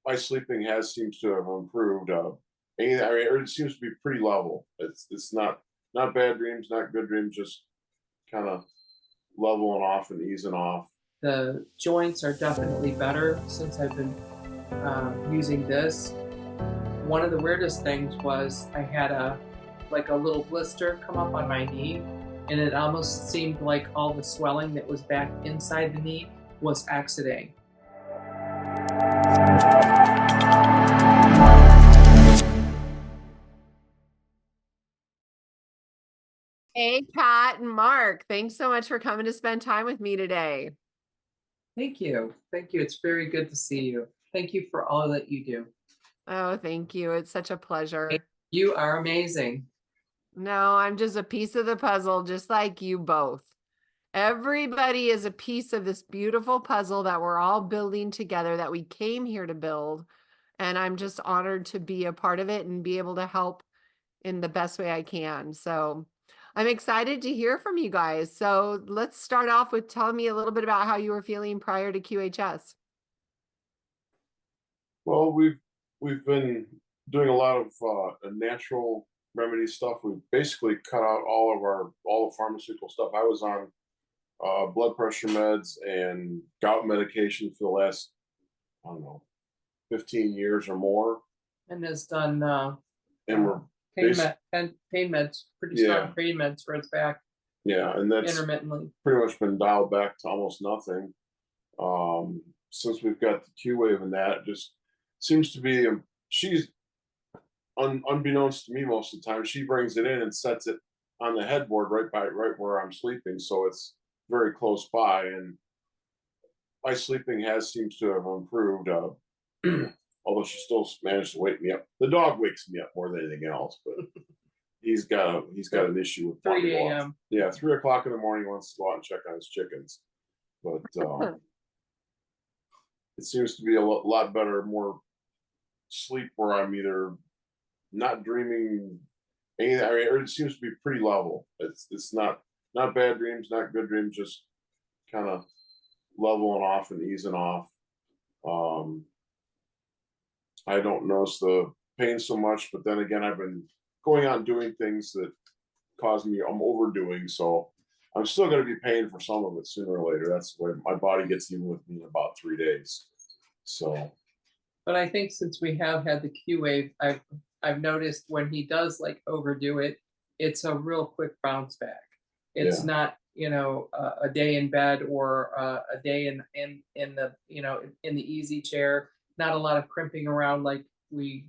my sleeping has seems to have improved. It seems to be pretty level. It's not bad dreams, not good dreams, just kind of leveling off and easing off. The joints are definitely better since I've been using this. One of the weirdest things was I had a little blister come up on my knee, and it almost seemed like all the swelling that was back inside the knee was exiting. Hey, Pat and Mark, thanks so much for coming to spend time with me today. Thank you. Thank you. It's very good to see you. Thank you for all that you do. Oh, thank you. It's such a pleasure. You are amazing. No, I'm just a piece of the puzzle, just like you both. Everybody is a piece of this beautiful puzzle that we're all building together, that we came here to build. And I'm just honored to be a part of it and be able to help in the best way I can. So I'm excited to hear from you guys. So let's start off with telling me a little bit about how you were feeling prior to QHS. Well, we've been doing a lot of natural remedy stuff. We've basically cut out all the pharmaceutical stuff. I was on blood pressure meds and gout medication for the last, I don't know, 15 years or more. And has done And we're pain meds, pretty Yeah. strong pain meds for its back and that's intermittently. pretty much been dialed back to almost nothing. Since we've got the Q wave, and that just seems to be she's unbeknownst to me most of the time, she brings it in and sets it on the headboard right where I'm sleeping, so it's very close by, and my sleeping has seems to have improved. Although she still managed to wake me up. The dog wakes me up more than anything else, but he's got an issue with 3 a.m. Yeah, 3 o'clock in the morning, he wants to go out and check on his chickens. But it seems to be a lot better, more sleep where I'm either not dreaming anything. It seems to be pretty level. It's not bad dreams, not good dreams, just kind of leveling off and easing off. I don't notice the pain so much, but then again, I've been going out and doing things that cause me, I'm overdoing, so I'm still going to be paying for some of it sooner or later. That's the way my body gets even with me in about 3 days. So, but I think since we have had the Q wave, I've noticed when he does like overdo it, it's a real quick bounce back. It's not a day in bed or a day in the in the easy chair. Not a lot of crimping around like we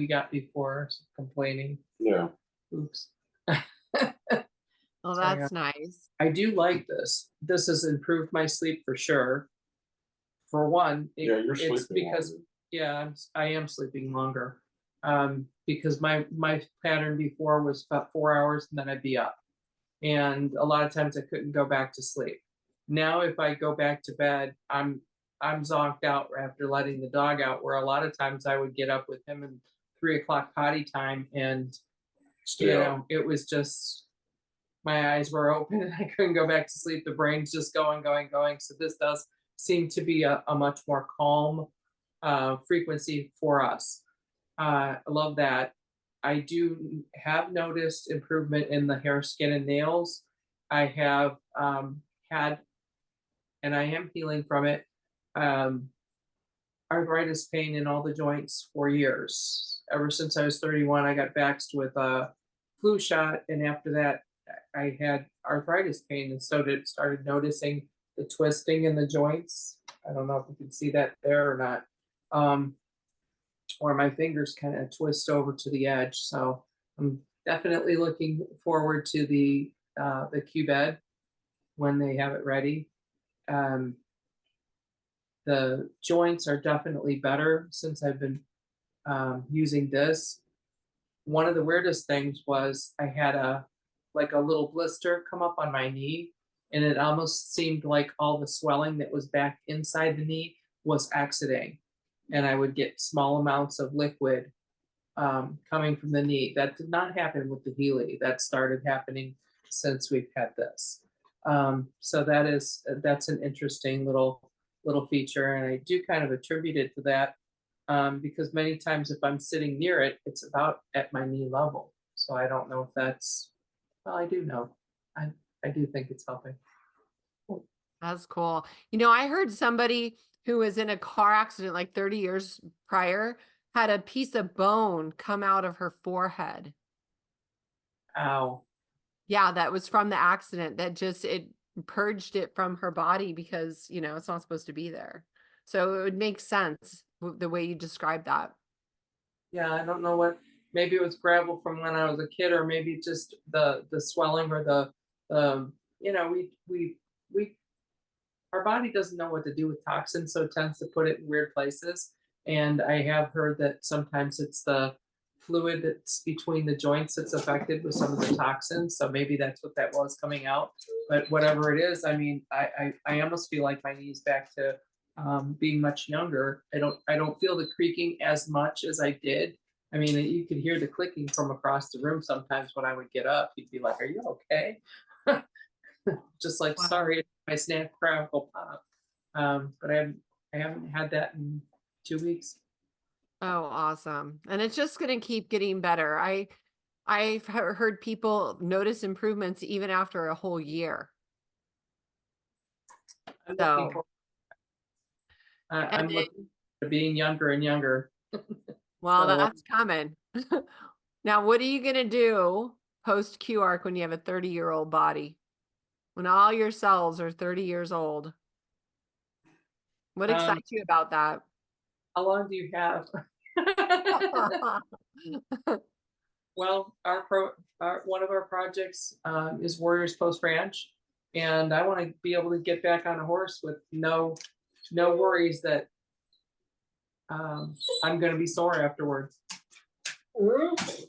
got before, complaining. Yeah. Oops. Well, that's nice. I do like this. This has improved my sleep for sure. For one, it's because longer. I am sleeping longer. Because my pattern before was about 4 hours and then I'd be up, and a lot of times I couldn't go back to sleep. Now, if I go back to bed, I'm zonked out after letting the dog out, where a lot of times I would get up with him and 3 o'clock potty time, and it was just my eyes were open and I couldn't go back to sleep. The brain's just going. So this does seem to be a much more calm frequency for us. I love that. I do have noticed improvement in the hair, skin, and nails. I have had, and I am healing from it, arthritis pain in all the joints for years. Ever since I was 31, I got vaxxed with a flu shot, and after that, I had arthritis pain, and started noticing the twisting in the joints. I don't know if you can see that there or not. Or my fingers kind of twist over to the edge. So I'm definitely looking forward to the Q bed when they have it ready. The joints are definitely better since I've been using this. One of the weirdest things was I had a little blister come up on my knee, and it almost seemed like all the swelling that was back inside the knee was exiting, and I would get small amounts of liquid coming from the knee. That did not happen with the Healy. That started happening since we've had this. So that's an interesting little feature, and I do kind of attribute it to that. Because many times if I'm sitting near it, it's about at my knee level. So I don't know if that's, well, I do know. I do think it's helping. That's cool. You know, I heard somebody who was in a car accident like 30 years prior had a piece of bone come out of her forehead. Ow. Yeah, that was from the accident that just, it purged it from her body because, you know, it's not supposed to be there. So it would make sense the way you described that. Yeah, I don't know what, maybe it was gravel from when I was a kid, or maybe just the swelling or the you know, we our body doesn't know what to do with toxins, so it tends to put it in weird places. And I have heard that sometimes it's the fluid that's between the joints that's affected with some of the toxins. So maybe that's what that was coming out. But whatever it is, I mean, I almost feel like my knee's back to being much younger. I don't feel the creaking as much as I did. I mean, you could hear the clicking from across the room sometimes when I would get up. You'd be like, "Are you okay?" Just like, Wow. sorry, my snap, crackle, pop. But I haven't had that in 2 weeks. Oh, awesome. And it's just going to keep getting better. I've heard people notice improvements even after a whole year. I'm So, looking to being younger and younger. well, So, that's coming. Now, what are you going to do post Q-Arc when you have a 30-year-old body? When all your cells are 30 years old? What excites you about that? How long do you have? Well, one of our projects is Warriors Post Ranch, and I want to be able to get back on a horse with no worries that I'm going to be sore afterwards. That's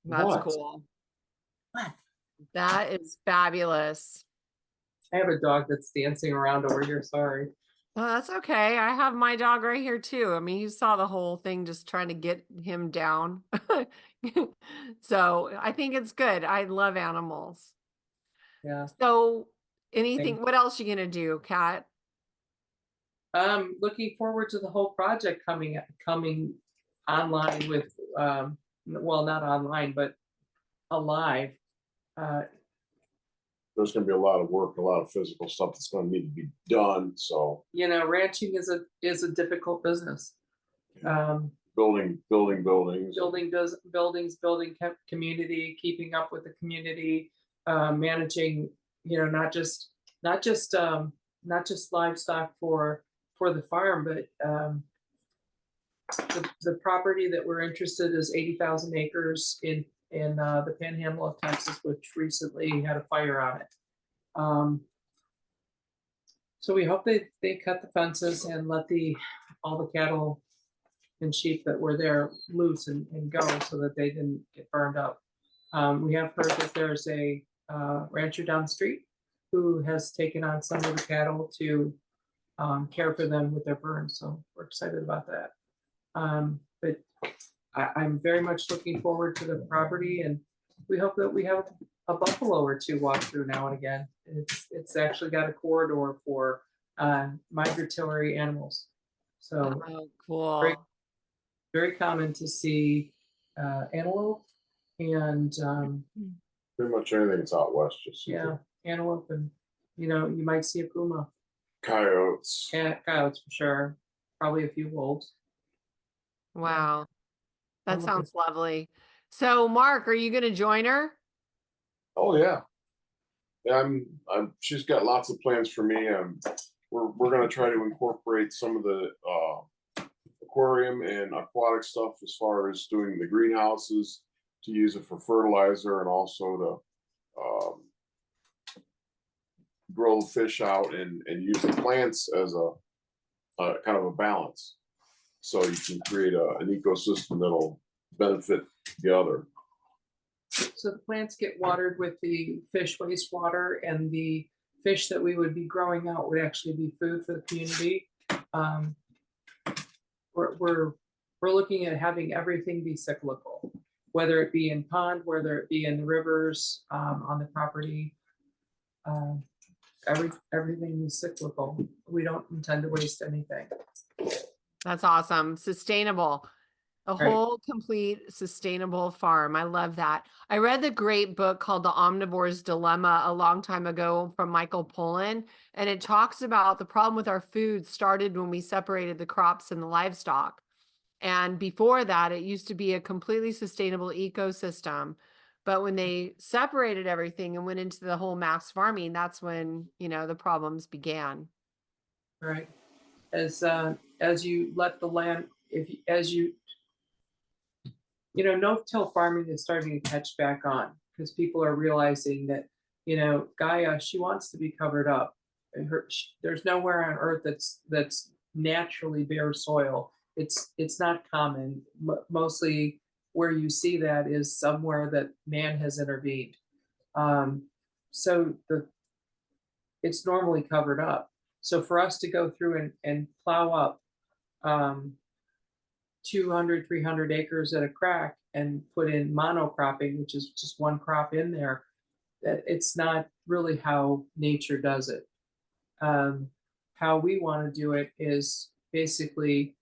What? cool. What? That is fabulous. I have a dog that's dancing around over here. Sorry. Well, that's okay. I have my dog right here too. I mean, you saw the whole thing just trying to get him down. So I think it's good. I love animals. Yeah. So what else you gonna do, Kat? Looking forward to the whole project coming online with well, not online, but alive. There's going to be a lot of work, a lot of physical stuff that's going to need to be done. So, you know, ranching is a difficult business. building buildings, building community, keeping up with the community, managing, you know, not just livestock for the farm, but the property that we're interested is 80,000 acres in the Panhandle of Texas, which recently had a fire on it. So we hope they cut the fences and let all the cattle and sheep that were there loose and go so that they didn't get burned up. We have heard that there's a rancher down the street who has taken on some of the cattle to care for them with their burns. So we're excited about that. But I'm very much looking forward to the property, and we hope that we have a buffalo or two walk through now and again. It's actually got a corridor for migratory animals. So cool. very, very common to see antelope and pretty much anything that's out west. Just antelope, and you know, you might see a puma, coyotes. Coyotes for sure, probably a few wolves. Wow, that sounds lovely. So, Mark, are you going to join her? Oh yeah, yeah. She's got lots of plans for me. We're going to try to incorporate some of the aquarium and aquatic stuff as far as doing the greenhouses to use it for fertilizer, and also to grow the fish out and use the plants as a kind of a balance. So you can create an ecosystem that'll benefit the other. So the plants get watered with the fish wastewater, and the fish that we would be growing out would actually be food for the community. We're looking at having everything be cyclical, whether it be in pond, whether it be in the rivers, on the property. Everything is cyclical. We don't intend to waste anything. That's awesome. Sustainable. A Right. whole complete sustainable farm. I love that. I read the great book called The Omnivore's Dilemma a long time ago from Michael Pollan, and it talks about the problem with our food started when we separated the crops and the livestock. And before that, it used to be a completely sustainable ecosystem. But when they separated everything and went into the whole mass farming, that's when, the problems began. Right. As you let the land, as you no-till farming is starting to catch back on because people are realizing that, Gaia, she wants to be covered up. And there's nowhere on Earth that's naturally bare soil. It's not common. Mostly where you see that is somewhere that man has intervened. So it's normally covered up. So for us to go through and plow up 200, 300 acres at a crack and put in monocropping, which is just one crop in there, that it's not really how nature does it. How we want to do it is basically,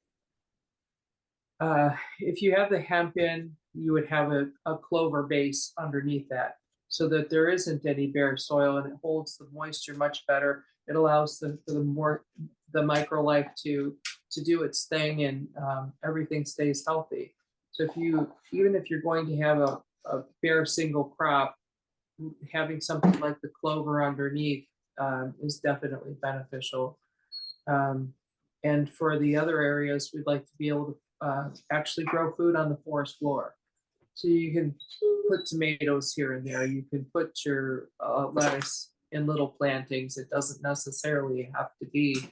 if you have the hemp in, you would have a clover base underneath that so that there isn't any bare soil and it holds the moisture much better. It allows the microlife to do its thing, and everything stays healthy. So even if you're going to have a bare single crop, having something like the clover underneath is definitely beneficial. And for the other areas, we'd like to be able to actually grow food on the forest floor. So you can put tomatoes here and there. You can put your lettuce in little plantings. It doesn't necessarily have to be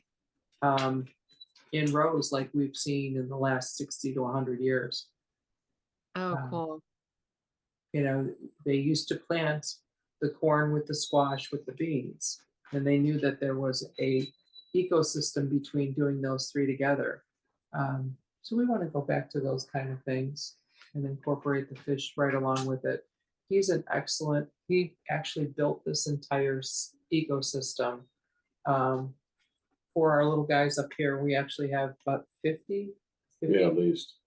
in rows like we've seen in the last 60 to 100 years. Oh, cool. They used to plant the corn with the squash with the beans, and they knew that there was a ecosystem between doing those three together. So we want to go back to those kind of things and incorporate the fish right along with it. He actually built this entire ecosystem. For our little guys up here, we actually have about 50, Yeah,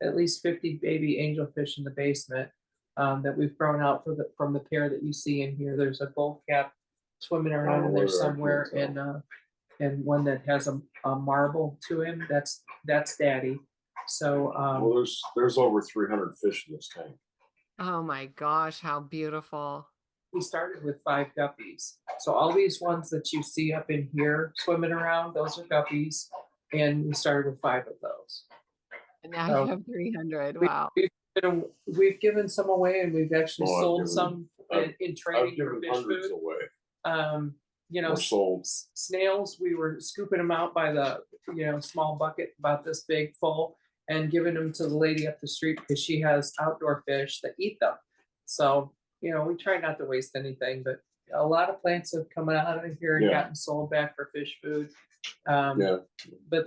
at least 50 baby angelfish in the basement that we've grown out from the pair that you see in here. There's a bull cap swimming around in there somewhere, and one that has a marble to him. That's Daddy. So well, there's over 300 fish in this tank. Oh my gosh, how beautiful. We started with 5 guppies. So all these ones that you see up in here swimming around, those are guppies. And we started with 5 of those. And now you have 300. Wow. We've given some away, and we've actually sold some in trading for fish food. Away. Sold. Snails, we were scooping them out by the small bucket about this big full and giving them to the lady up the street because she has outdoor fish that eat them. So we try not to waste anything, but a lot of plants have come out of here and gotten sold back for fish food. But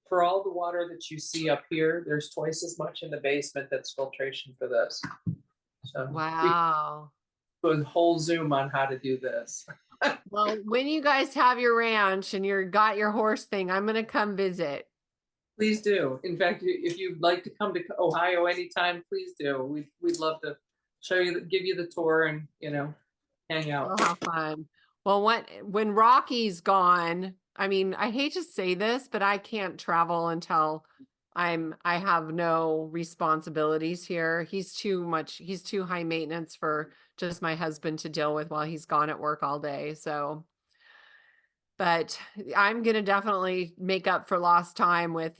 for all the water that you see up here, there's twice as much in the basement that's filtration for this. So wow. We do a whole Zoom on how to do this. Well, when you guys have your ranch and you're got your horse thing, I'm going to come visit. Please do. In fact, if you'd like to come to Ohio anytime, please do. We'd love to show you, give you the tour, and hang out. Oh, how fun. Well, when Rocky's gone, I mean, I hate to say this, but I can't travel until I have no responsibilities here. He's too high maintenance for just my husband to deal with while he's gone at work all day. So, but I'm going to definitely make up for lost time with,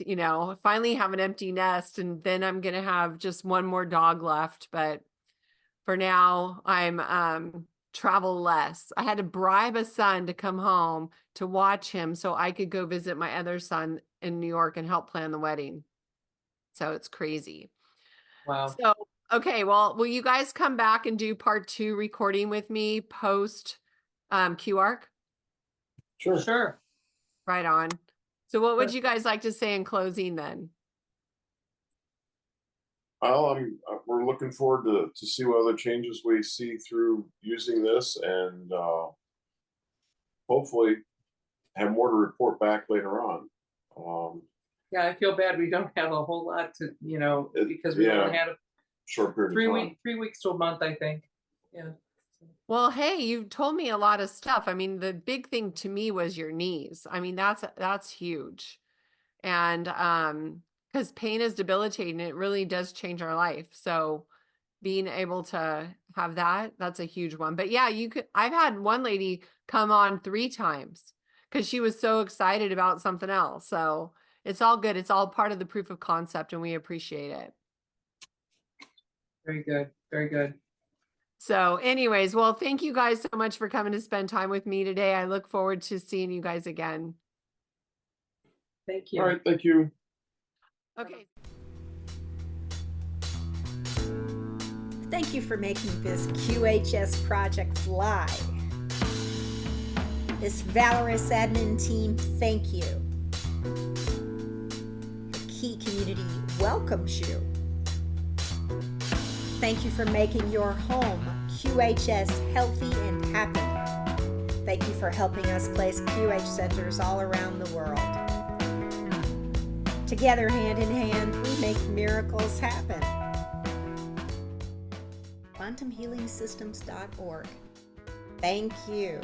finally have an empty nest, and then I'm going to have just one more dog left. But for now, I'm travel less. I had to bribe a son to come home to watch him so I could go visit my other son in New York and help plan the wedding. So it's crazy. Wow. So, okay. Well, will you guys come back and do part 2 recording with me post QArc? Sure. Right on. So what would you guys like to say in closing then? Well, we're looking forward to see what other changes we see through using this, and hopefully have more to report back later on. Yeah, I feel bad we don't have a whole lot to, because we only had short period of time. 3 weeks to a month, I think. Yeah. Well, hey, you told me a lot of stuff. I mean, the big thing to me was your knees. I mean, that's huge. And because pain is debilitating, it really does change our life. So being able to have that's a huge one. But yeah, I've had one lady come on 3 times because she was so excited about something else. So it's all good. It's all part of the proof of concept, and we appreciate it. Very good. Very good. So anyways, well, thank you guys so much for coming to spend time with me today. I look forward to seeing you guys again. Thank you. All right, thank you. Okay. Thank you for making this QHS project fly. This valorous admin team, thank you. The Key community welcomes you. Thank you for making your home QHS healthy and happy. Thank you for helping us place QH centers all around the world. Together, hand in hand, we make miracles happen. QuantumHealingSystems.org. Thank you.